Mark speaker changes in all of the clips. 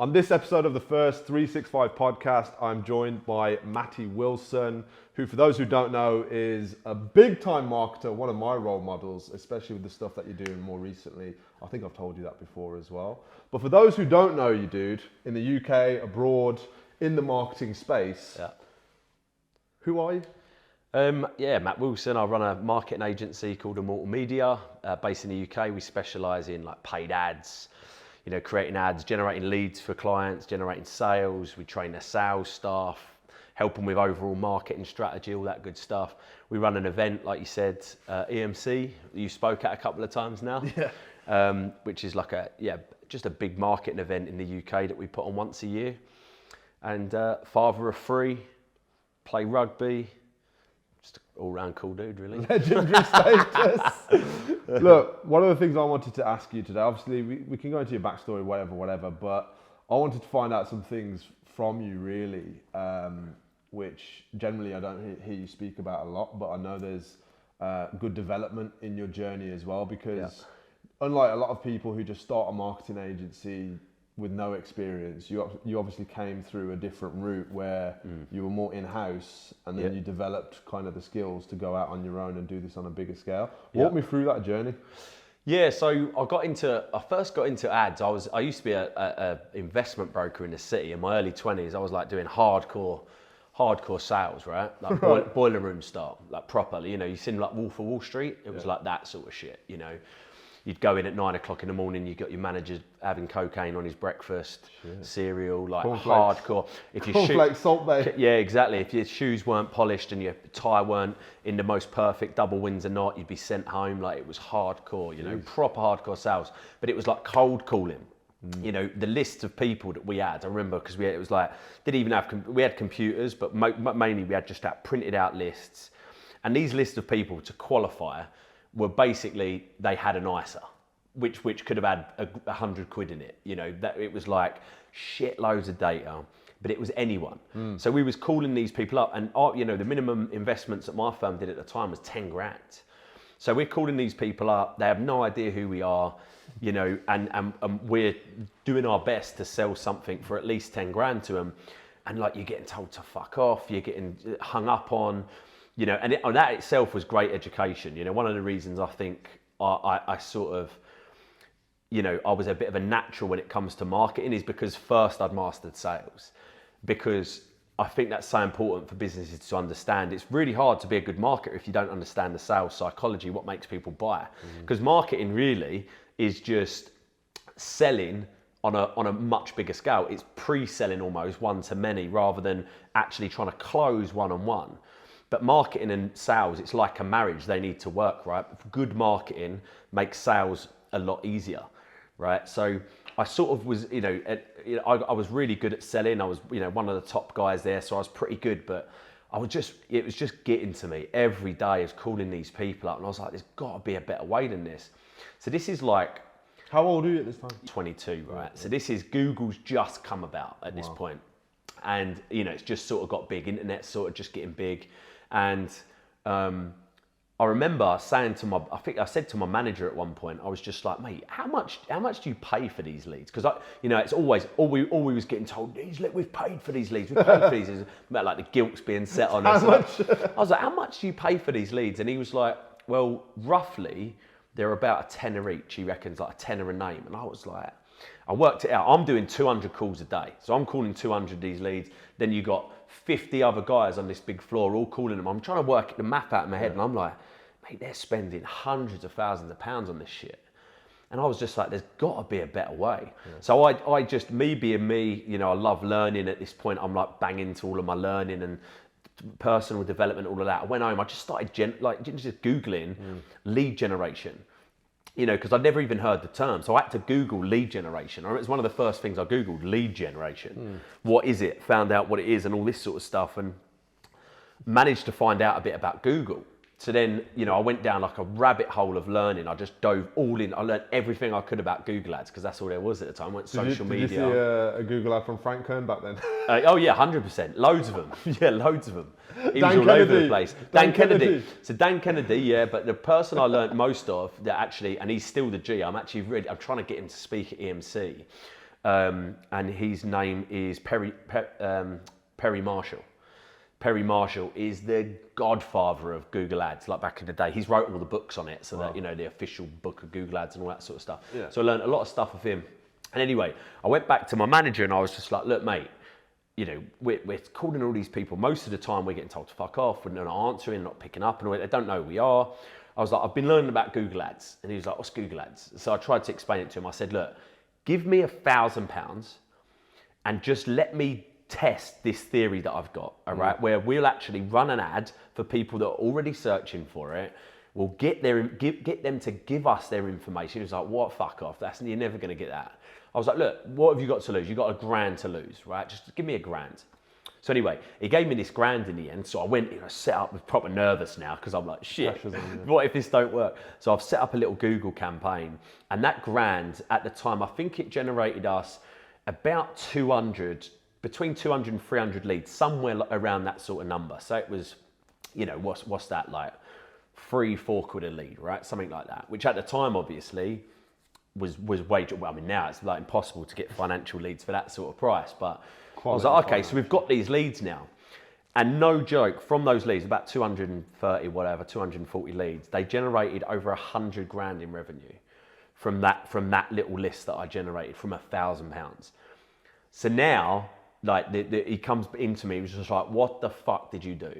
Speaker 1: On this episode of the first 365 podcast, I'm joined by Matty Wilson, who, for those who don't know, is a big-time marketer, one of my role models, especially with the stuff that you're doing more recently. I think I've told you that before as well. But for those who don't know you, dude, in the UK, abroad, in the marketing space, who are you?
Speaker 2: Matt Wilson. I run a marketing agency called Immortal Media, based in the UK. We specialise in like paid ads, creating ads, generating leads for clients, generating sales. We train their sales staff, help them with overall marketing strategy, all that good stuff. We run an event, like you said, EMC, you spoke at a couple of times now, which is like just a big marketing event in the UK that we put on once a year. And father of three, play rugby, just an all-round cool dude, really.
Speaker 1: Legendary status. Look, one of the things I wanted to ask you today, obviously we can go into your backstory, whatever, but I wanted to find out some things from you really, which generally I don't hear you speak about a lot, but I know there's good development in your journey as well, because unlike a lot of people who just start a marketing agency with no experience, you obviously came through a different route where you were more in-house, and then you developed kind of the skills to go out on your own and do this on a bigger scale. Walk me through that journey.
Speaker 2: Yeah, so I first got into ads. I used to be a investment broker in the city in my early 20s. I was like doing hardcore sales, right? Like boiler room style, like properly. You seen like Wolf of Wall Street? It was like that sort of shit, You'd go in at 9 o'clock in the morning, you got your manager having cocaine on his breakfast, cereal, like hardcore. If your
Speaker 1: Cornflakes, Salt Bay.
Speaker 2: Yeah, exactly. If your shoes weren't polished and your tie weren't in the most perfect double Windsor knot, you'd be sent home. Like, it was hardcore, proper hardcore sales. But it was like cold calling. The list of people that we had, I remember, because it was like, we had computers, but mainly we had just that printed out lists. And these lists of people, to qualify, were basically, they had an ISA, which could have had 100 quid in it. That it was like shitloads of data, but it was anyone. So we was calling these people up, and the minimum investments that my firm did at the time was 10 grand. So we're calling these people up, they have no idea who we are, and we're doing our best to sell something for at least 10 grand to them. And like, you're getting told to fuck off, you're getting hung up on, and that itself was great education. One of the reasons I think I sort of, I was a bit of a natural when it comes to marketing is because first I'd mastered sales, because I think that's so important for businesses to understand. It's really hard to be a good marketer if you don't understand the sales psychology, what makes people buy. Because marketing really is just selling on a much bigger scale. It's pre-selling almost one-to-many rather than actually trying to close one-on-one. But marketing and sales, it's like a marriage. They need to work, right? Good marketing makes sales a lot easier, right? So I sort of was, I was really good at selling. I was, one of the top guys there, so I was pretty good. But it was just getting to me every day. I was calling these people up, and I was like, there's got to be a better way than this. So this is like,
Speaker 1: how old are you at this time?
Speaker 2: 22, right? So this is, Google's just come about at this point. And, it's just sort of got big. Internet's sort of just getting big. And I remember saying I think I said to my manager at one point, I was just like, mate, how much do you pay for these leads? Because it's always, all we was getting told, we've paid for these leads, we've paid for these leads. About like the guilt's being set on us. I was like, how much do you pay for these leads? And he was like, well, roughly, they're about a tenner each. He reckons like a tenner a name. And I was like, I worked it out. I'm doing 200 calls a day. So I'm calling 200 of these leads. Then you got 50 other guys on this big floor all calling them. I'm trying to work the math out in my head, and I'm like, mate, they're spending hundreds of thousands of pounds on this shit. And I was just like, there's got to be a better way. So I just, me being me, I love learning at this point. I'm like banging into all of my learning and personal development, all of that. I went home, I just started just Googling lead generation. Because I'd never even heard the term. So I had to Google lead generation. It was one of the first things I Googled, lead generation. What is it? Found out what it is and all this sort of stuff, and managed to find out a bit about Google. So then, I went down like a rabbit hole of learning. I just dove all in. I learned everything I could about Google Ads, because that's all there was at the time. I went social media.
Speaker 1: Did you see a Google ad from Frank Kern back then?
Speaker 2: Oh yeah, 100%. Loads of them. Yeah, loads of them. He was all over the place. Dan Kennedy. So Dan Kennedy, yeah, but the person I learned most of, that actually, and he's still the G, I'm trying to get him to speak at EMC. and his name is Perry Marshall. Perry Marshall is the godfather of Google Ads, like back in the day. He's wrote all the books on it, so that, the official book of Google Ads and all that sort of stuff.
Speaker 1: Yeah.
Speaker 2: So I learned a lot of stuff of him. And anyway, I went back to my manager and I was just like, look, mate, we're calling all these people. Most of the time we're getting told to fuck off, we're not answering, not picking up, and all. They don't know who we are. I was like, I've been learning about Google Ads. And he was like, what's Google Ads? So I tried to explain it to him. I said, look, give me £1,000 and just let me test this theory that I've got, all right, where we'll actually run an ad for people that are already searching for it. We'll get them to give us their information. He was like, what, fuck off, you're never gonna get that. I was like, look, what have you got to lose? You got £1,000 to lose, right? Just give me £1,000. So anyway, he gave me this £1,000 in the end. So I went, set up, with proper nervous now, because I'm like, shit, what if this don't work? So I've set up a little Google campaign, and that £1,000 at the time, I think it generated us about between 200 and 300 leads, somewhere around that sort of number. So it was, what's that like? 3-4 quid a lead, right? Something like that, which at the time, obviously, was way, well, I mean, now it's like impossible to get financial leads for that sort of price, but I was like, okay, so we've got these leads now. And no joke, from those leads, about 240 leads, they generated over 100 grand in revenue from that little list that I generated from £1,000. So now, like, he comes into me, he was just like, what the fuck did you do?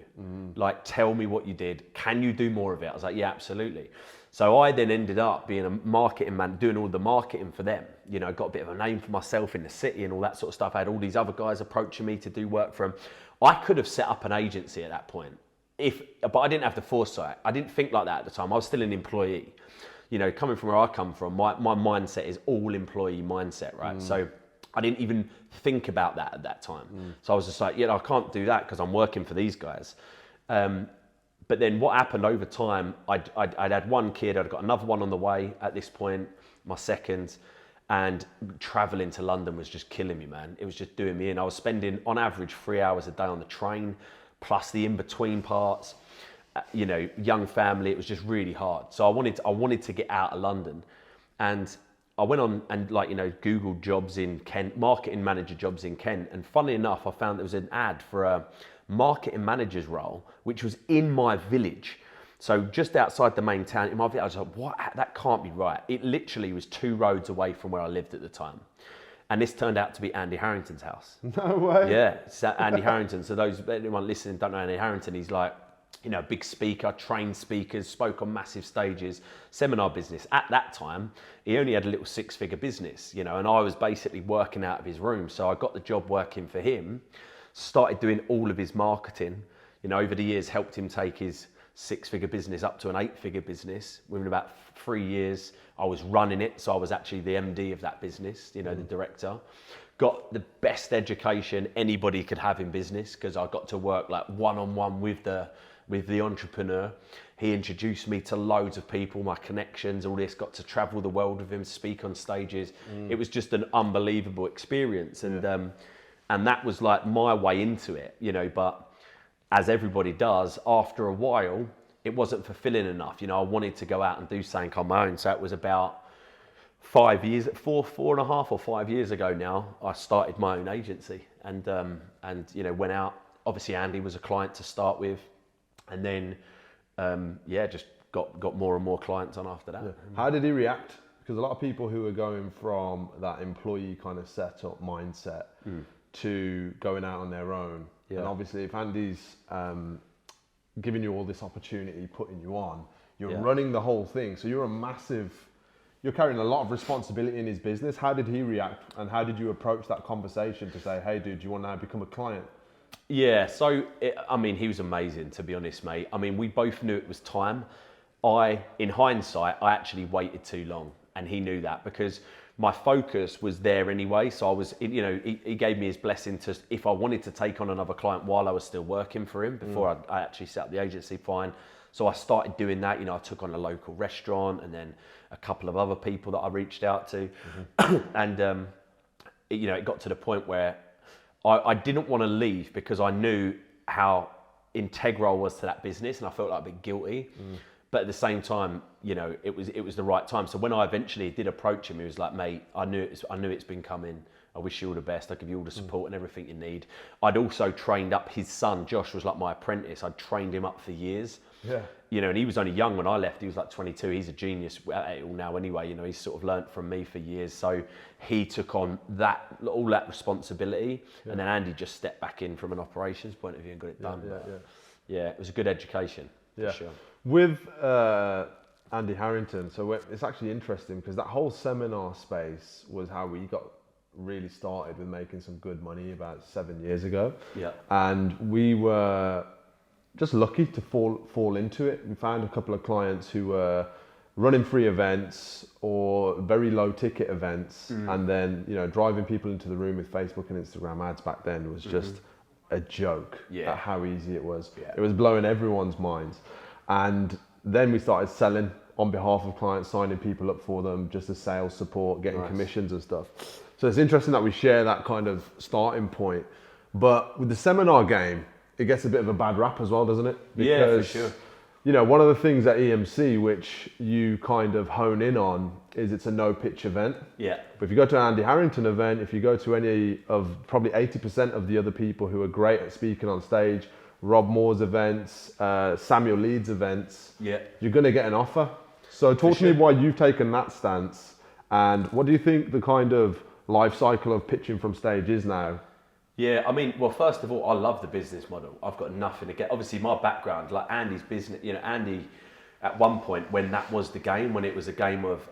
Speaker 2: Like, tell me what you did. Can you do more of it? I was like, yeah, absolutely. So I then ended up being a marketing man, doing all the marketing for them. Got a bit of a name for myself in the city and all that sort of stuff. I had all these other guys approaching me to do work for them. I could have set up an agency at that point, but I didn't have the foresight. I didn't think like that at the time. I was still an employee. Coming from where I come from, my mindset is all employee mindset, right? So I didn't even think about that at that time. So I was just like, I can't do that because I'm working for these guys. But then what happened over time, I'd had one kid, I'd got another one on the way at this point, my second, and traveling to London was just killing me, man. It was just doing me in. I was spending on average 3 hours a day on the train, plus the in-between parts, young family. It was just really hard. So I wanted to get out of London, and I went on and Googled jobs in Kent, marketing manager jobs in Kent. And funnily enough, I found there was an ad for a marketing manager's role, which was in my village. So just outside the main town in my village. I was like, what? That can't be right. It literally was 2 roads away from where I lived at the time. And this turned out to be Andy Harrington's house.
Speaker 1: No way.
Speaker 2: Yeah, it's Andy Harrington. So anyone listening don't know Andy Harrington, he's like, big speaker, trained speakers, spoke on massive stages, seminar business. At that time, he only had a little 6-figure business, and I was basically working out of his room. So I got the job working for him, started doing all of his marketing, over the years, helped him take his 6-figure business up to an 8-figure business. Within about 3 years, I was running it. So I was actually the MD of that business, the director. Got the best education anybody could have in business, because I got to work like one-on-one with the entrepreneur. He introduced me to loads of people, my connections, all this, got to travel the world with him, speak on stages. It was just an unbelievable experience. And that was like my way into it, but as everybody does, after a while, it wasn't fulfilling enough. I wanted to go out and do something on my own. So it was about 4 and a half or 5 years ago now, I started my own agency and went out. Obviously, Andy was a client to start with. And then, just got more and more clients on after that.
Speaker 1: Yeah. How did he react? Because a lot of people who are going from that employee kind of setup mindset to going out on their own. Yeah. And obviously, if Andy's giving you all this opportunity, putting you on, you're running the whole thing. So you're carrying a lot of responsibility in his business. How did he react? And how did you approach that conversation to say, hey, dude, do you want to now become a client?
Speaker 2: Yeah, so, he was amazing, to be honest, mate. We both knew it was time. In hindsight, I actually waited too long, and he knew that, because my focus was there anyway. So I was, he gave me his blessing to, if I wanted to take on another client while I was still working for him, before I actually set up the agency, fine. So I started doing that. I took on a local restaurant and then a couple of other people that I reached out to. And, it got to the point where I didn't want to leave, because I knew how integral I was to that business, and I felt like a bit guilty. but at the same time, you know, it was the right time. So when I eventually did approach him, he was like, mate, I knew it's been coming. I wish you all the best. I give you all the support and everything you need. I'd also trained up his son. Josh was like my apprentice. I'd trained him up for years.
Speaker 1: Yeah.
Speaker 2: You know, and he was only young when I left. He was like 22. He's a genius at it all now anyway. You know, he's sort of learnt from me for years. So he took on all that responsibility. And then Andy just stepped back in from an operations point of view and got it done. Yeah, it was a good education, for sure.
Speaker 1: With Andy Harrington, so it's actually interesting because that whole seminar space was how we got really started with making some good money about 7 years ago.
Speaker 2: Yeah.
Speaker 1: And we were just lucky to fall into it. We found a couple of clients who were running free events or very low ticket events, and then, you know, driving people into the room with Facebook and Instagram ads back then was just a joke at how easy it was. It was blowing everyone's minds. And then we started selling on behalf of clients, signing people up for them just as sales support, getting commissions and stuff. So it's interesting that we share that kind of starting point. But with the seminar game, it gets a bit of a bad rap as well, doesn't it?
Speaker 2: Because, for sure.
Speaker 1: You know, one of the things at EMC which you kind of hone in on is it's a no pitch event.
Speaker 2: Yeah.
Speaker 1: But if you go to an Andy Harrington event, if you go to any of probably 80% of the other people who are great at speaking on stage, Rob Moore's events, Samuel Leeds events, you're going to get an offer. So talk to me why you've taken that stance, and what do you think the kind of life cycle of pitching from stage is now?
Speaker 2: Yeah, I mean, well, first of all, I love the business model. I've got nothing to get. Obviously, my background, like Andy's business, you know, Andy, at one point when that was the game, when it was a game of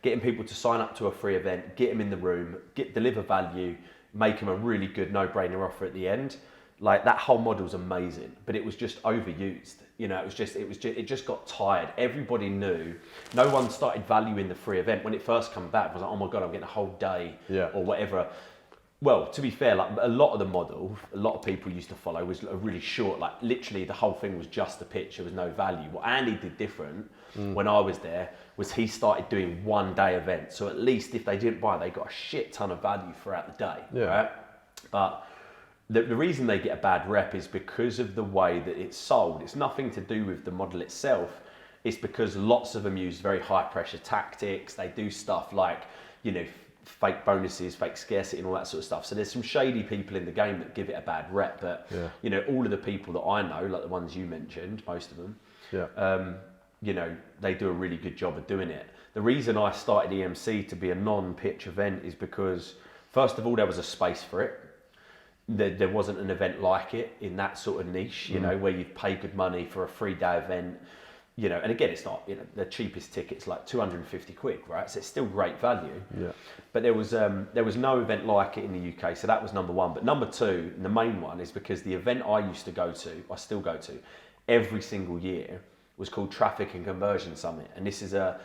Speaker 2: getting people to sign up to a free event, get them in the room, deliver value, make them a really good no-brainer offer at the end. Like, that whole model's amazing, but it was just overused. You know, it just got tired. Everybody knew. No one started valuing the free event when it first came back. It was like, oh my God, I'm getting a whole day or whatever. Well, to be fair, like a lot of the model, a lot of people used to follow was a really short, like literally the whole thing was just a pitch. There was no value. What Andy did different when I was there was he started doing 1 day events. So at least if they didn't buy, they got a shit ton of value throughout the day, right? But the reason they get a bad rep is because of the way that it's sold. It's nothing to do with the model itself. It's because lots of them use very high pressure tactics. They do stuff like, you know, fake bonuses, fake scarcity and all that sort of stuff. So there's some shady people in the game that give it a bad rep, but you know, all of the people that I know, like the ones you mentioned, most of them, you know, they do a really good job of doing it. The reason I started EMC to be a non-pitch event is because, first of all, there was a space for it. There wasn't an event like it in that sort of niche, you know, where you'd pay good money for a 3-day event. You know, and again, it's not, you know, the cheapest ticket's like 250 quid, right? So it's still great value. Yeah. But there was no event like it in the UK, so that was number one. But number two, and the main one, is because the event I used to go to, I still go to, every single year was called Traffic and Conversion Summit. And this is an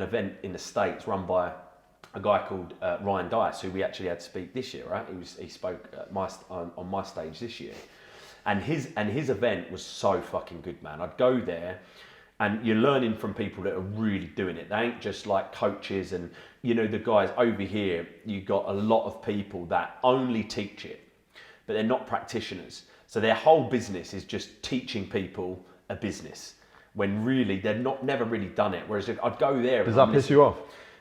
Speaker 2: event in the States run by a guy called Ryan Dice, who we actually had to speak this year, right? He spoke on my stage this year. And his event was so fucking good, man. I'd go there, and you're learning from people that are really doing it. They ain't just like coaches and, you know, the guys over here, you got a lot of people that only teach it, but they're not practitioners. So their whole business is just teaching people a business when really they're never really done it. Whereas I'd go there.
Speaker 1: Does that piss you off?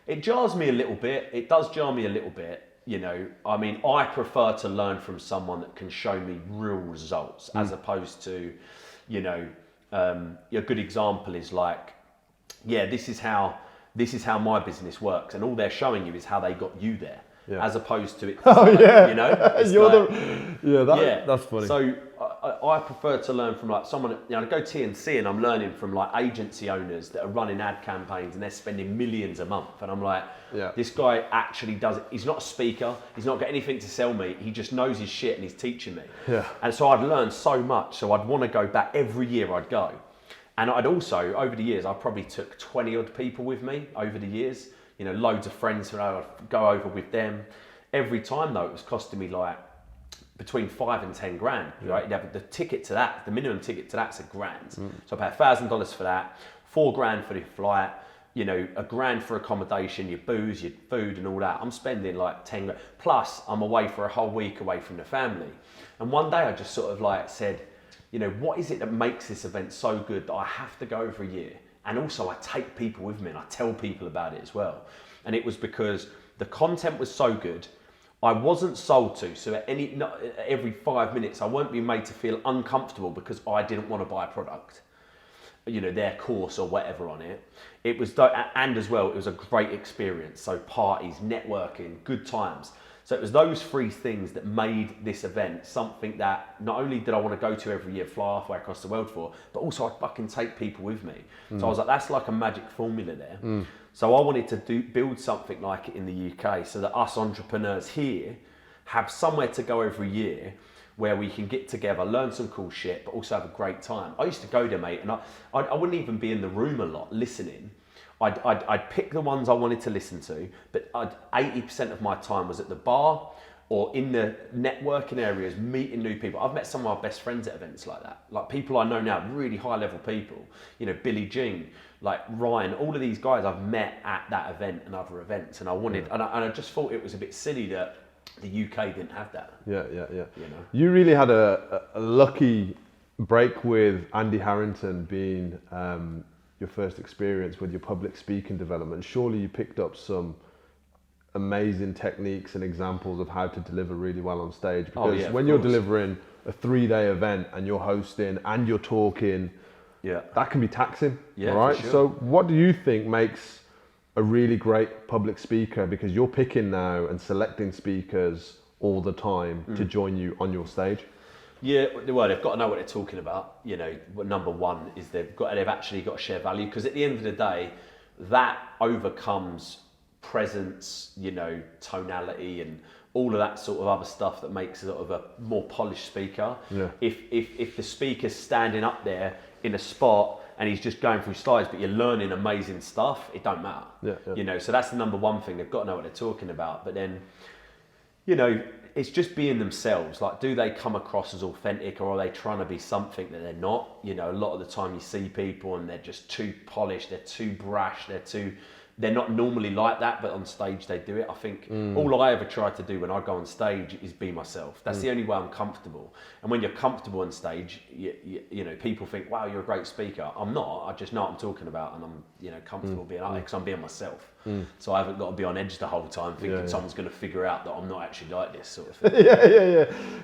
Speaker 2: It jars me a little bit. It does jar me a little bit. You know, I mean, I prefer to learn from someone that can show me real results as opposed to, you know, a good example is like, yeah, this is how my business works, and all they're showing you is how they got you there, as opposed to it. You know,
Speaker 1: that's funny.
Speaker 2: So I prefer to learn from like someone. You know, I go TNC and I'm learning from like agency owners that are running ad campaigns and they're spending millions a month, and I'm like, this guy actually does it. He's not a speaker. He's not got anything to sell me. He just knows his shit and he's teaching me. Yeah. And so I'd learn so much. So I'd want to go back every year. I'd go, and I'd also over the years I probably took 20 odd people with me over the years. You know, loads of friends who I'd go over with them. Every time though, it was costing me like between 5 and 10 grand, right? You'd have the ticket to that, the minimum ticket to that's £1,000. So I pay $1,000 for that, 4 grand for the flight, you know, £1 grand for accommodation, your booze, your food and all that. I'm spending like 10 grand. Plus I'm away for a whole week away from the family. And one day I just sort of like said, you know, what is it that makes this event so good that I have to go every year? And also I take people with me and I tell people about it as well. And it was because the content was so good. I wasn't sold to, so every 5 minutes I weren't being made to feel uncomfortable because I didn't want to buy a product, you know, their course or whatever on it. It was, and as well, it was a great experience. So parties, networking, good times. So it was those three things that made this event something that not only did I want to go to every year, fly halfway across the world for, but also I'd fucking take people with me. So I was like, that's like a magic formula there. So I wanted to build something like it in the UK so that us entrepreneurs here have somewhere to go every year where we can get together, learn some cool shit, but also have a great time. I used to go there, mate, and I wouldn't even be in the room a lot listening. I'd pick the ones I wanted to listen to, but 80% of my time was at the bar or in the networking areas, meeting new people. I've met some of my best friends at events like that. Like people I know now, really high level people, you know, Billie Jean, like Ryan, all of these guys I've met at that event and other events. And I wanted, and I just thought it was a bit silly that the UK didn't have that.
Speaker 1: Yeah.
Speaker 2: You know?
Speaker 1: You really had a lucky break with Andy Harrington being your first experience with your public speaking development. Surely you picked up some amazing techniques and examples of how to deliver really well on stage, because when you're delivering a 3-day event and you're hosting and you're talking, that can be taxing, right? Sure. So what do you think makes a really great public speaker, because you're picking now and selecting speakers all the time to join you on your stage?
Speaker 2: Yeah, well, they've got to know what they're talking about. You know, number one is they've actually got to share value, because at the end of the day, that overcomes presence, you know, tonality and all of that sort of other stuff that makes sort of a more polished speaker. Yeah. If the speaker's standing up there in a spot and he's just going through slides, but you're learning amazing stuff, it don't matter. You know, so that's the number one thing. They've got to know what they're talking about. But then, you know, it's just being themselves. Like, do they come across as authentic, or are they trying to be something that they're not? You know, a lot of the time you see people and they're just too polished, they're too brash, they're not normally like that, but on stage they do it. I think all I ever try to do when I go on stage is be myself. That's the only way I'm comfortable. And when you're comfortable on stage, you know, people think, wow, you're a great speaker. I'm not. I just know what I'm talking about, and I'm, you know, comfortable being out there because I'm being myself. So I haven't got to be on edge the whole time thinking someone's going to figure out that I'm not actually like this sort of thing.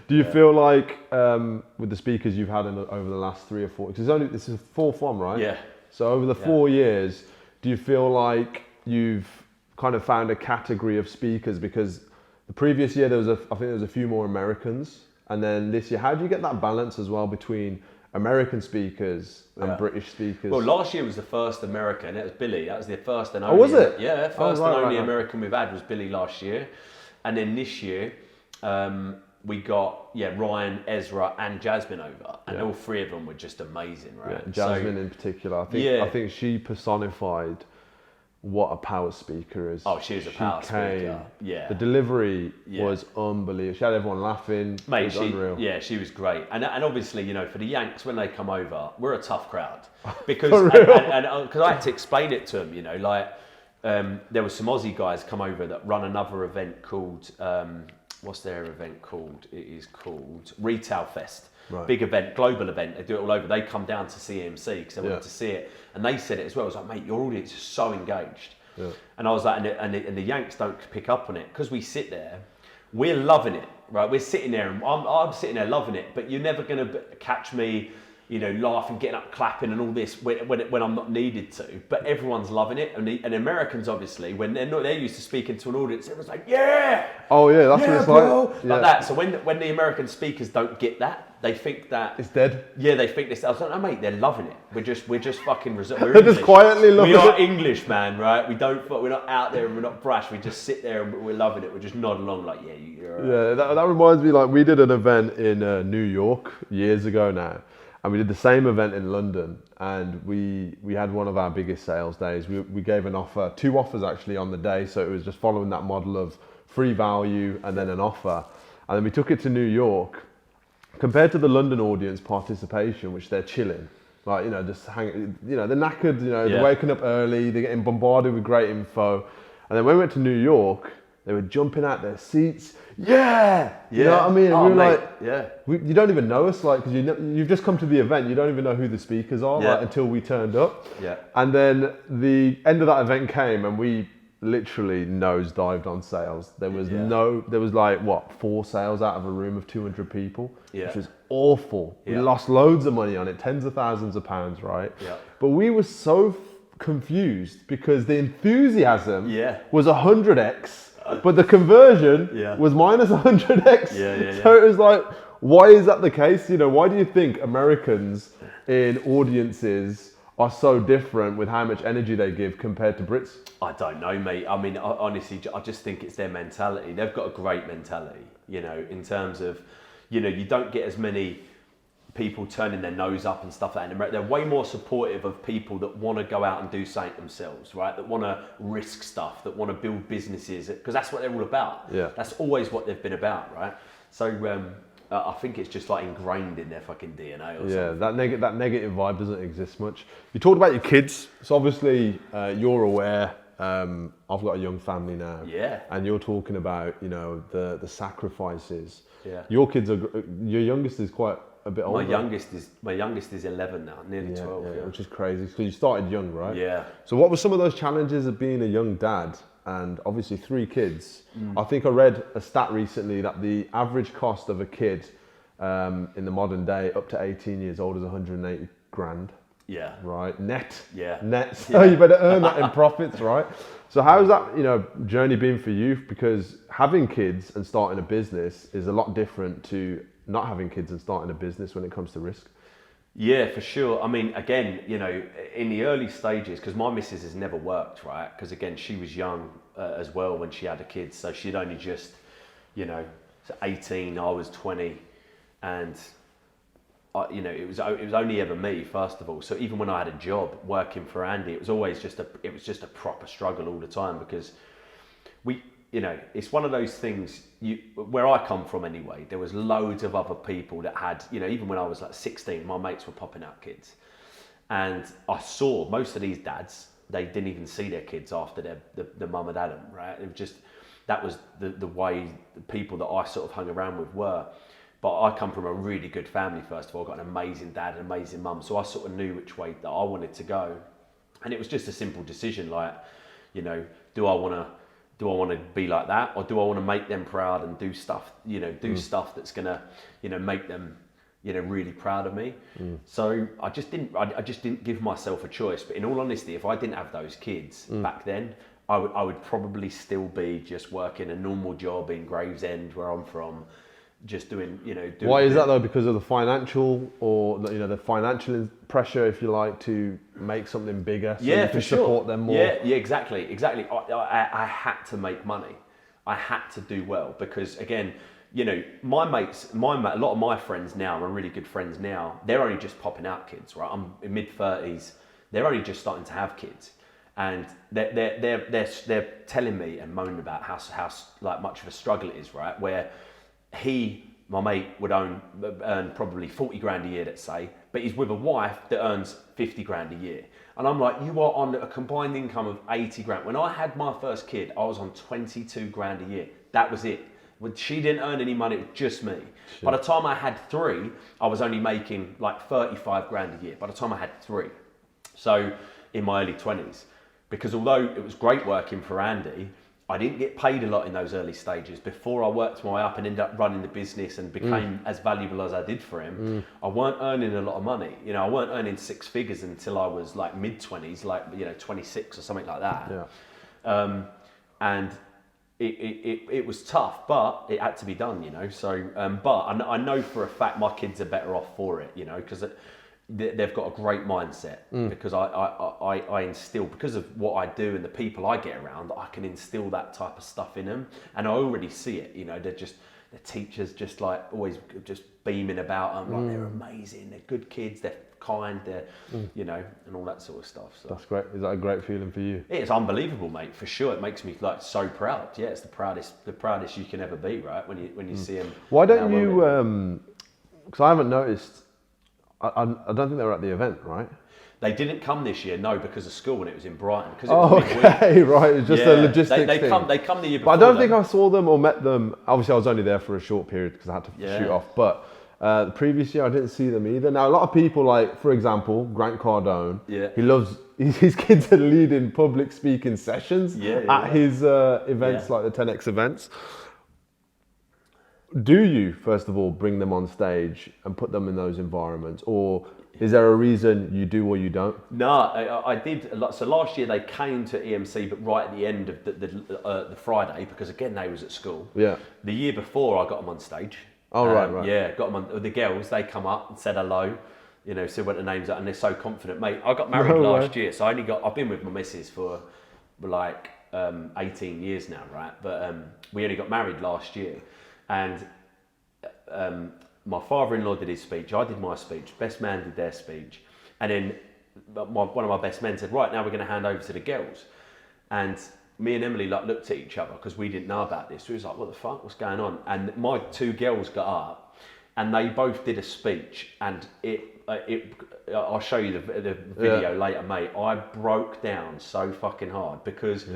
Speaker 1: Do you feel like with the speakers you've had over the last 3 or 4, because this is the fourth one, right?
Speaker 2: Yeah.
Speaker 1: So over the 4 years, do you feel like you've kind of found a category of speakers? Because the previous year I think there was a few more Americans, and then this year, how do you get that balance as well between American speakers and British speakers?
Speaker 2: Well, last year was the first American. It was Billy. That was the first and only.
Speaker 1: Oh, was it?
Speaker 2: Yeah, first and only American we've had was Billy last year, and then this year we got Ryan, Ezra, and Jasmine over, and all three of them were just amazing, right?
Speaker 1: Yeah, Jasmine in particular, I think she personified what a power speaker is.
Speaker 2: Oh, she was a power speaker. Yeah.
Speaker 1: The delivery was unbelievable. She had everyone laughing.
Speaker 2: Mate,
Speaker 1: it was unreal.
Speaker 2: Yeah, she was great. And obviously, you know, for the Yanks, when they come over, we're a tough crowd. Because because I had to explain it to them, you know, like there were some Aussie guys come over that run another event called, what's their event called? It is called Retail Fest. Right. Big event, global event. They do it all over. They come down to CMC because they wanted to see it, and they said it as well. I was like, mate, your audience is so engaged. Yeah. And I was like, and the Yanks don't pick up on it because we sit there, we're loving it, right? We're sitting there, and I'm sitting there loving it. But you're never going to catch me, you know, laughing, getting up, clapping, and all this when I'm not needed to. But everyone's loving it, and Americans obviously, when they're used to speaking to an audience, everyone's like,
Speaker 1: oh yeah, that's what it's
Speaker 2: bro. Like that. So when the American speakers don't get that, they think that
Speaker 1: it's dead.
Speaker 2: Yeah, they think this. I was like, no, mate, they're loving it. We're just fucking we're
Speaker 1: They're just quietly loving it.
Speaker 2: We are English, man, right? We're not out there and we're not brash. We just sit there and we're loving it. We just nod along like, you're right.
Speaker 1: Yeah, that reminds me, like, we did an event in New York years ago now, and we did the same event in London, and we had one of our biggest sales days. We gave an offer, 2 offers actually on the day, so it was just following that model of free value and then an offer, and then we took it to New York. Compared to the London audience participation, which they're chilling, like, you know, just hanging, you know, they're knackered, you know, they're waking up early, they're getting bombarded with great info. And then when we went to New York, They were jumping out their seats. Yeah, you know what I mean. And
Speaker 2: Oh,
Speaker 1: we were
Speaker 2: mate,
Speaker 1: like,
Speaker 2: yeah.
Speaker 1: you don't even know us, like, because you've just come to the event. You don't even know who the speakers are,
Speaker 2: Yeah.
Speaker 1: like, until we turned up.
Speaker 2: Yeah.
Speaker 1: And then the end of that event came, and we literally nosedived on sales. There was there was like, what, 4 sales out of a room of 200 people, which was awful. We lost loads of money on it, tens of thousands of pounds, right?
Speaker 2: Yeah.
Speaker 1: But we were so confused because the enthusiasm was 100x, but the conversion was minus 100x. So it was like, why is that the case? You know, why do you think Americans in audiences are so different with how much energy they give compared to Brits?
Speaker 2: I don't know, mate. I mean, honestly, I just think it's their mentality. They've got a great mentality, you know, in terms of, you know, you don't get as many people turning their nose up and stuff like that in America. They're way more supportive of people that want to go out and do something themselves, right? That want to risk stuff, that want to build businesses, because that's what they're all about.
Speaker 1: Yeah.
Speaker 2: That's always what they've been about, right? So I think it's just like ingrained in their fucking DNA or something.
Speaker 1: That negative vibe doesn't exist much. You talked about your kids, so obviously you're aware. I've got a young family now.
Speaker 2: Yeah.
Speaker 1: And you're talking about, you know, the sacrifices.
Speaker 2: Yeah.
Speaker 1: Your youngest is quite a bit older.
Speaker 2: My youngest is 11 now, nearly 12. Yeah.
Speaker 1: Which is crazy. So you started young, right?
Speaker 2: Yeah.
Speaker 1: So what were some of those challenges of being a young dad and obviously 3 kids? I think I read a stat recently that the average cost of a kid in the modern day up to 18 years old is 180 grand.
Speaker 2: Yeah.
Speaker 1: Right. Net.
Speaker 2: Yeah.
Speaker 1: Net. So you better earn that in profits, right? So how's that, you know, journey been for you? Because having kids and starting a business is a lot different to not having kids and starting a business when it comes to risk.
Speaker 2: Yeah, for sure. I mean, again, you know, in the early stages, because my missus has never worked, right? Because again, she was young as well when she had a kid. So she'd only just, you know, 18, I was 20. And, you know, it was only ever me, first of all. So even when I had a job working for Andy, it was always just a proper struggle all the time, because you know, it's one of those things, where I come from anyway, there was loads of other people that had, you know, even when I was like 16, my mates were popping out kids. And I saw most of these dads, they didn't even see their kids after the mum had had them, right? It was just, that was the way the people that I sort of hung around with were. But I come from a really good family, first of all. I got an amazing dad, an amazing mum. So I sort of knew which way that I wanted to go. And it was just a simple decision, like, you know, do I want to be like that, or do I want to make them proud and do stuff, you know, stuff that's gonna, you know, make them, you know, really proud of me. So I just didn't give myself a choice. But in all honesty, if I didn't have those kids back then, I would probably still be just working a normal job in Gravesend, where I'm from, just doing, you know.
Speaker 1: Why is that though? Because of the financial, or you know, the financial pressure, if you like, to make something bigger, so you can support them more.
Speaker 2: Yeah, exactly. I had to make money. I had to do well, because again, you know, my mates, a lot of my friends now, my really good friends now, they're only just popping out kids, right? I'm in mid-30s. They're only just starting to have kids, and they're telling me and moaning about how like much of a struggle it is, right? Where my mate would earn probably 40 grand a year, let's say, but he's with a wife that earns 50 grand a year. And I'm like, you are on a combined income of 80 grand. When I had my first kid, I was on 22 grand a year. That was it. When she didn't earn any money, it was just me. Sure. By the time I had 3, I was only making like 35 grand a year. By the time I had 3. So in my early 20s, because although it was great working for Andy, I didn't get paid a lot in those early stages. Before I worked my way up and ended up running the business and became as valuable as I did for him, I weren't earning a lot of money. You know, I weren't earning 6 figures until I was like mid-20s, like, you know, 26 or something like that. Yeah. And it was tough, but it had to be done, you know. So, but I know for a fact my kids are better off for it, you know, because they've got a great mindset, because I instill, because of what I do and the people I get around, I can instill that type of stuff in them, and I already see it. You know, the teachers just like always just beaming about them, like they're amazing, they're good kids, they're kind, they're you know, and all that sort of stuff. So
Speaker 1: that's great. Is that a great feeling for you?
Speaker 2: It's unbelievable, mate, for sure. It makes me like so proud. Yeah, it's the proudest you can ever be, right? When you see them.
Speaker 1: Why don't you? Because I haven't noticed. I don't think they were at the event, right?
Speaker 2: They didn't come this year, no, because of school, and it was in Brighton. Because
Speaker 1: okay, right. It's just a logistics thing.
Speaker 2: They come the year before.
Speaker 1: But I don't think I saw them or met them. Obviously, I was only there for a short period because I had to shoot off. But the previous year, I didn't see them either. Now, a lot of people, like, for example, Grant Cardone, his kids are leading public speaking sessions at his events, like the 10X events. Do you, first of all, bring them on stage and put them in those environments? Or is there a reason you do or you don't?
Speaker 2: No, I did. So last year they came to EMC, but right at the end of the Friday, because again they was at school. Yeah. The year before I got them on stage.
Speaker 1: Oh right.
Speaker 2: Yeah, got them on. The girls, they come up and said hello. You know, said what the names are, and they're so confident, mate. I got married last year, so I've been with my missus for like 18 years now, right? But we only got married last year, and my father-in-law did his speech, I did my speech, best man did their speech, and then one of my best men said, right, now we're going to hand over to the girls. And me and Emily like looked at each other because we didn't know about this. We was like, what the fuck, what's going on? And my two girls got up and they both did a speech, and I'll show you the video later, mate. I broke down so fucking hard because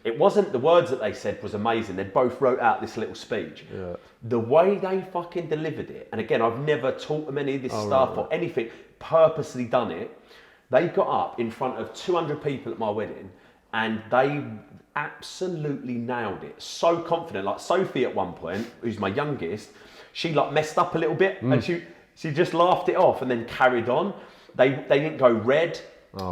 Speaker 2: it wasn't the words that they said was amazing. They both wrote out this little speech. Yeah. The way they fucking delivered it, and again, I've never taught them any of this stuff or anything, purposely done it. They got up in front of 200 people at my wedding and they absolutely nailed it. So confident. Like Sophie at one point, who's my youngest, she like messed up a little bit and she just laughed it off and then carried on. They didn't go red.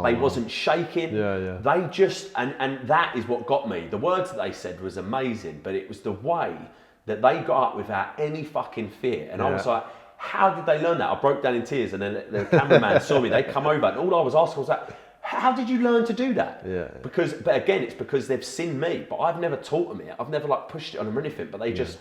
Speaker 2: They wasn't shaking. They just, and that is what got me. The words that they said was amazing, but it was the way that they got up without any fucking fear. And I was like, how did they learn that? I broke down in tears, and then the cameraman saw me. They come over, and all I was asking was like, how did you learn to do that? But again, it's because they've seen me, but I've never taught them it. I've never like pushed it on them or anything, but they just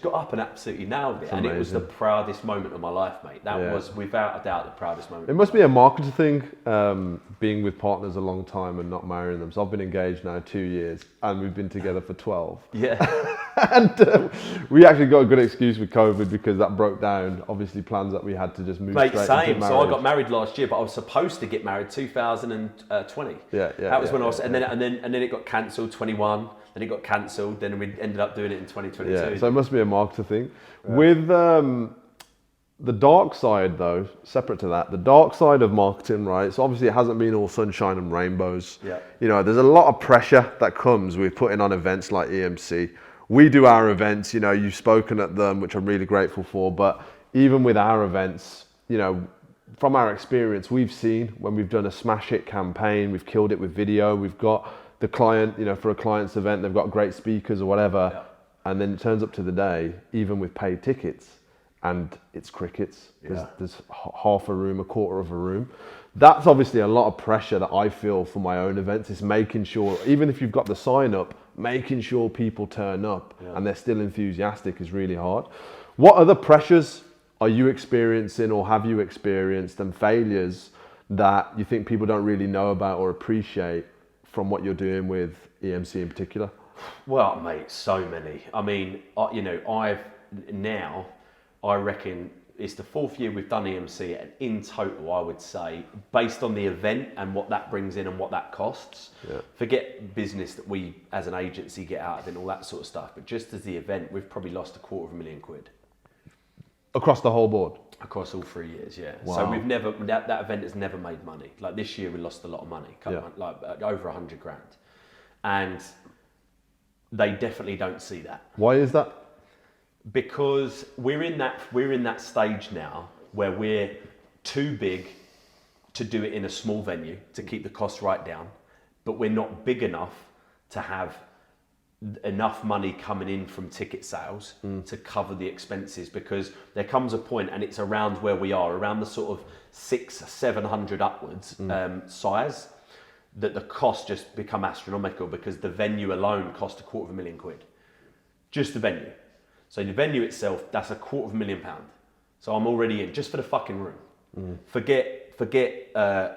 Speaker 2: got up and absolutely nailed it. And it was the proudest moment of my life, mate. That was without a doubt the proudest moment.
Speaker 1: It must be a marketing thing, being with partners a long time and not marrying them. So I've been engaged now 2 years and we've been together for 12.
Speaker 2: Yeah.
Speaker 1: And we actually got a good excuse with COVID because that broke down, obviously, plans that we had to just move straight into marriage.
Speaker 2: So I got married last year, but I was supposed to get married 2020. That was when I was, and then it got cancelled, 21. Then it got cancelled. Then we ended up doing it in 2022.
Speaker 1: Yeah, so it must be a marketing thing. With the dark side, though, separate to that, the dark side of marketing, right? So obviously it hasn't been all sunshine and rainbows. Yeah. You know, there's a lot of pressure that comes with putting on events like EMC. We do our events, you know, you've spoken at them, which I'm really grateful for. But even with our events, you know, from our experience, we've seen when we've done a smash hit campaign, we've killed it with video, we've got the client, you know, for a client's event, they've got great speakers or whatever. And then it turns up to the day, even with paid tickets, and it's crickets. There's half a room, a quarter of a room. That's obviously a lot of pressure that I feel for my own events. It's making sure, even if you've got the sign up, making sure people turn up and they're still enthusiastic is really hard. What other pressures are you experiencing or have you experienced, and failures that you think people don't really know about or appreciate from what you're doing with EMC in particular?
Speaker 2: Well, mate, so many. I mean, you know, I reckon it's the 4th year we've done EMC, and in total, I would say, based on the event and what that brings in and what that costs, forget business that we as an agency get out of it and all that sort of stuff, but just as the event, we've probably lost £250,000.
Speaker 1: Across the whole board?
Speaker 2: Across all 3 years, yeah.
Speaker 1: Wow.
Speaker 2: So we've never, that event has never made money. Like this year we lost a lot of money, like over £100,000. And they definitely don't see that.
Speaker 1: Why is that?
Speaker 2: Because we're in that stage now where we're too big to do it in a small venue to keep the costs right down, but we're not big enough to have enough money coming in from ticket sales to cover the expenses, because there comes a point, and it's around where we are, around the sort of 600-700 upwards size, that the costs just become astronomical, because the venue alone cost £250,000. Just the venue. So the venue itself, that's £250,000. So I'm already in just for the fucking room. Forget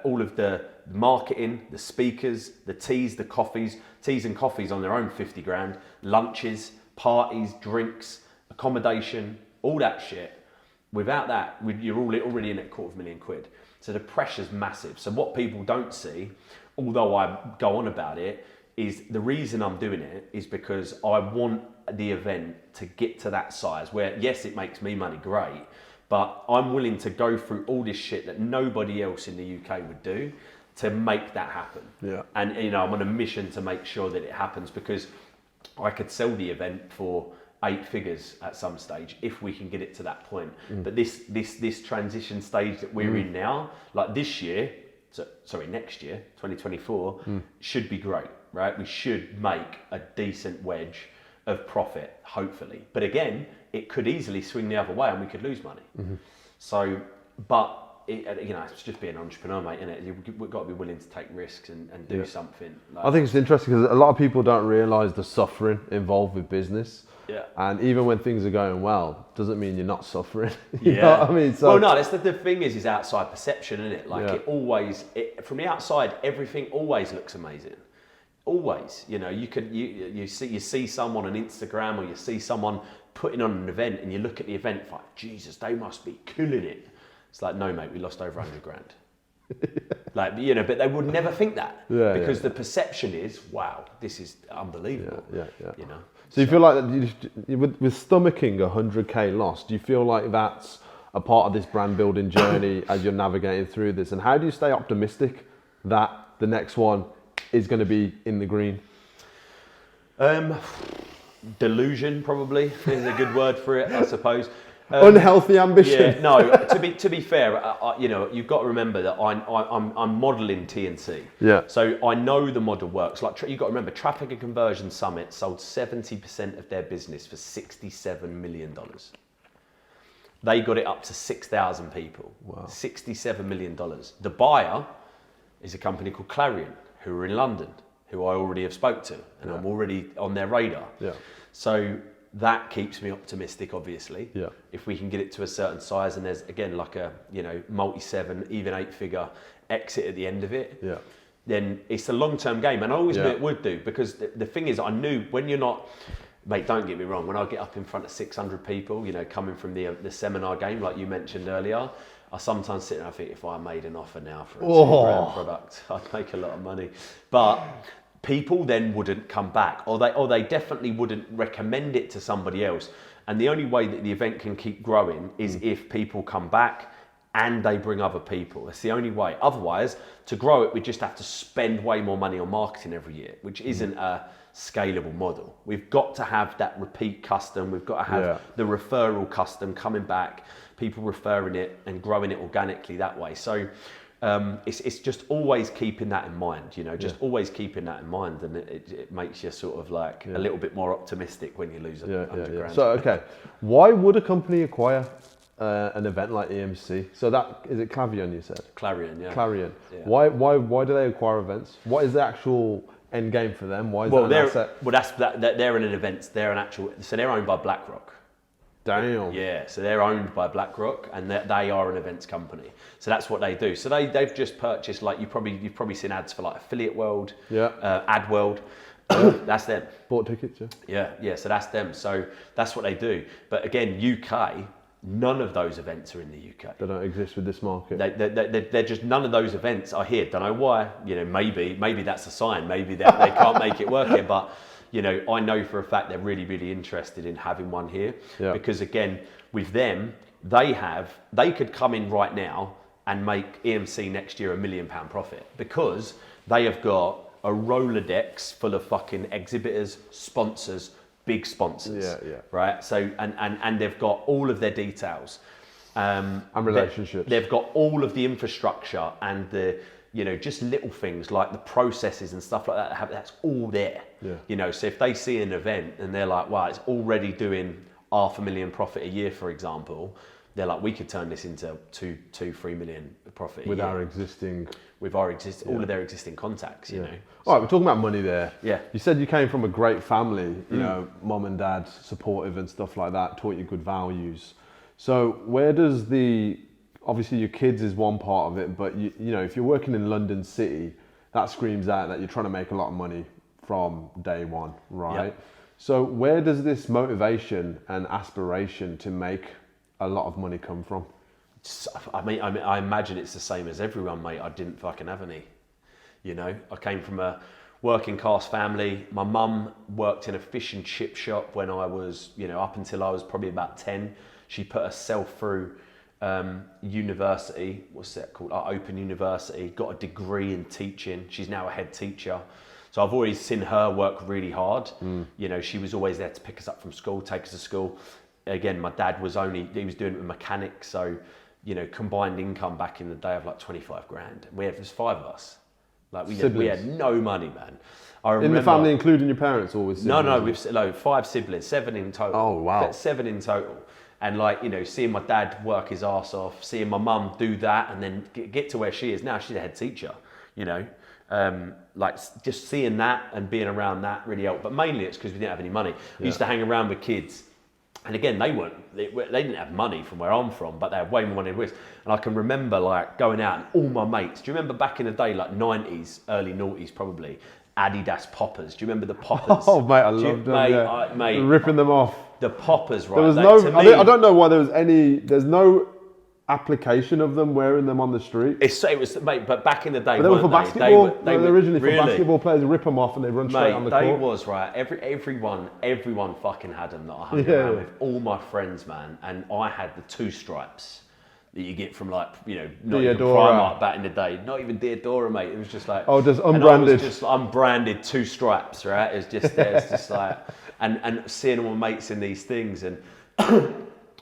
Speaker 2: all of the marketing, the speakers, the teas, the coffees. Teas and coffees on their own £50,000. Lunches, parties, drinks, accommodation, all that shit. Without that, you're already in at £250,000. So the pressure's massive. So what people don't see, although I go on about it, is the reason I'm doing it is because I want the event to get to that size where, yes, it makes me money, great, but I'm willing to go through all this shit that nobody else in the UK would do to make that happen.
Speaker 1: Yeah.
Speaker 2: And I'm on a mission to make sure that it happens, because I could sell the event for 8 figures at some stage if we can get it to that point. But this transition stage that we're in now, like this year, next year, 2024, should be great, right? We should make a decent wedge of profit, hopefully. But again, it could easily swing the other way and we could lose money. So, but it's just being an entrepreneur, mate, innit? We've got to be willing to take risks and do something.
Speaker 1: I think it's interesting because a lot of people don't realise the suffering involved with business.
Speaker 2: Yeah.
Speaker 1: And even when things are going well, doesn't mean you're not suffering.
Speaker 2: You
Speaker 1: know what I mean? So,
Speaker 2: well, no, that's the thing is outside perception, isn't it? Like from the outside, everything always looks amazing. Always, you see someone on Instagram, or you see someone putting on an event, and you look at the event, it's like, Jesus, they must be killing it. It's like, no, mate, we lost over 100 grand. Like, but they would never think that, because the perception is, wow, this is unbelievable.
Speaker 1: Yeah. So you feel like that with stomaching 100k loss, do you feel like that's a part of this brand building journey as you're navigating through this? And how do you stay optimistic that the next one is going to be in the green?
Speaker 2: Delusion probably is a good word for it, I suppose.
Speaker 1: Unhealthy ambition.
Speaker 2: Yeah, no. To be fair, you've got to remember that I'm modelling TNC.
Speaker 1: Yeah.
Speaker 2: So I know the model works. Like you've got to remember, Traffic and Conversion Summit sold 70% of their business for $67 million. They got it up to 6,000 people.
Speaker 1: Wow.
Speaker 2: $67 million. The buyer is a company called Clarion, who are in London, who I already have spoke to, and I'm already on their radar.
Speaker 1: Yeah.
Speaker 2: So that keeps me optimistic, obviously.
Speaker 1: Yeah.
Speaker 2: If we can get it to a certain size, and there's again like a multi-7, even 8-figure exit at the end of it, then it's a long-term game. And I always knew it would do, because the thing is, I knew when you're not, mate, don't get me wrong, when I get up in front of 600 people, coming from the seminar game, like you mentioned earlier, I sometimes sit and I think, if I made an offer now for a $2,000 product, I'd make a lot of money. But people then wouldn't come back, or they definitely wouldn't recommend it to somebody else. And the only way that the event can keep growing is if people come back and they bring other people. That's the only way. Otherwise, to grow it, we just have to spend way more money on marketing every year, which isn't a scalable model. We've got to have that repeat custom. We've got to have the referral custom coming back, people referring it and growing it organically that way. So it's just always keeping that in mind, always keeping that in mind, and it makes you sort of like a little bit more optimistic when you lose 100 grand.
Speaker 1: So, okay, why would a company acquire an event like EMC? So that, is it Clarion you said?
Speaker 2: Clarion, yeah.
Speaker 1: Clarion.
Speaker 2: Yeah.
Speaker 1: Why do they acquire events? What is the actual end game for them? Why is that an asset?
Speaker 2: Well, they're in an event, so they're owned by BlackRock.
Speaker 1: Damn.
Speaker 2: Yeah, so they're owned by BlackRock, and they are an events company. So that's what they do. So they've just purchased, like you've probably seen ads for like Affiliate World, Ad World. That's them.
Speaker 1: Bought tickets,
Speaker 2: Yeah. So that's them. So that's what they do. But again, UK, none of those events are in the UK.
Speaker 1: They don't exist with this market.
Speaker 2: They're just, none of those events are here. Don't know why. Maybe that's a sign. Maybe they can't make it work here. But I know for a fact they're really, really interested in having one here, because again, with them, they could come in right now and make EMC next year £1 million profit, because they have got a Rolodex full of fucking exhibitors, sponsors, big sponsors, right? So and they've got all of their details
Speaker 1: and relationships.
Speaker 2: They've got all of the infrastructure and the just little things like the processes and stuff like that. That's all there. So if they see an event and they're like, wow, it's already doing $500,000 profit a year, for example, they're like, we could turn this into 2-3 million profit
Speaker 1: with
Speaker 2: a year.
Speaker 1: our existing,
Speaker 2: all of their existing contacts. You know.
Speaker 1: All right, we're talking about money there.
Speaker 2: Yeah.
Speaker 1: You said you came from a great family. Mum and dad supportive and stuff like that. Taught you good values. So where does obviously your kids is one part of it, but if you're working in London City, that screams out that you're trying to make a lot of money from day one, right?
Speaker 2: Yep.
Speaker 1: So where does this motivation and aspiration to make a lot of money come from?
Speaker 2: I imagine it's the same as everyone, mate. I didn't fucking have any. You know, I came from a working class family. My mum worked in a fish and chip shop when I was, you know, up until I was probably about 10. She put herself through university, what's that called? Open University, got a degree in teaching. She's now a head teacher. So I've always seen her work really hard. You know, she was always there to pick us up from school, take us to school. Again, my dad was doing it with mechanics. So, you know, combined income back in the day of like 25 grand. There's 5 of us. Like we had no money, man. I remember,
Speaker 1: in the family, including your parents, or with siblings?
Speaker 2: No, we've 5 siblings, 7 in total.
Speaker 1: Oh, wow.
Speaker 2: 7 in total. And like, you know, seeing my dad work his arse off, seeing my mum do that, and then get to where she is now. She's a head teacher, you know. Like just seeing that and being around that really helped. But mainly it's because we didn't have any money. We used to hang around with kids. And again, they didn't have money from where I'm from, but they had way more money than us. And I can remember like going out and all my mates, do you remember back in the day, like 90s, early noughties probably, Adidas poppers? Do you remember the poppers?
Speaker 1: Oh, mate, I loved them, mate, ripping them off.
Speaker 2: The poppers, right?
Speaker 1: There was I don't know why there's no application of them wearing them on the street.
Speaker 2: It was, mate, but back in the day,
Speaker 1: but they were for basketball. They were originally
Speaker 2: really?
Speaker 1: For basketball players, rip them off and they run straight on the court.
Speaker 2: They was, right, everyone fucking had them that I hung around with, all my friends, man, and I had the 2 stripes that you get from like, you know, not even Primark back in the day, not even Diodora, mate, it was just like...
Speaker 1: Oh, just unbranded.
Speaker 2: And I was just unbranded 2 stripes, right, it was just there, it's just like... And seeing all my mates in these things, and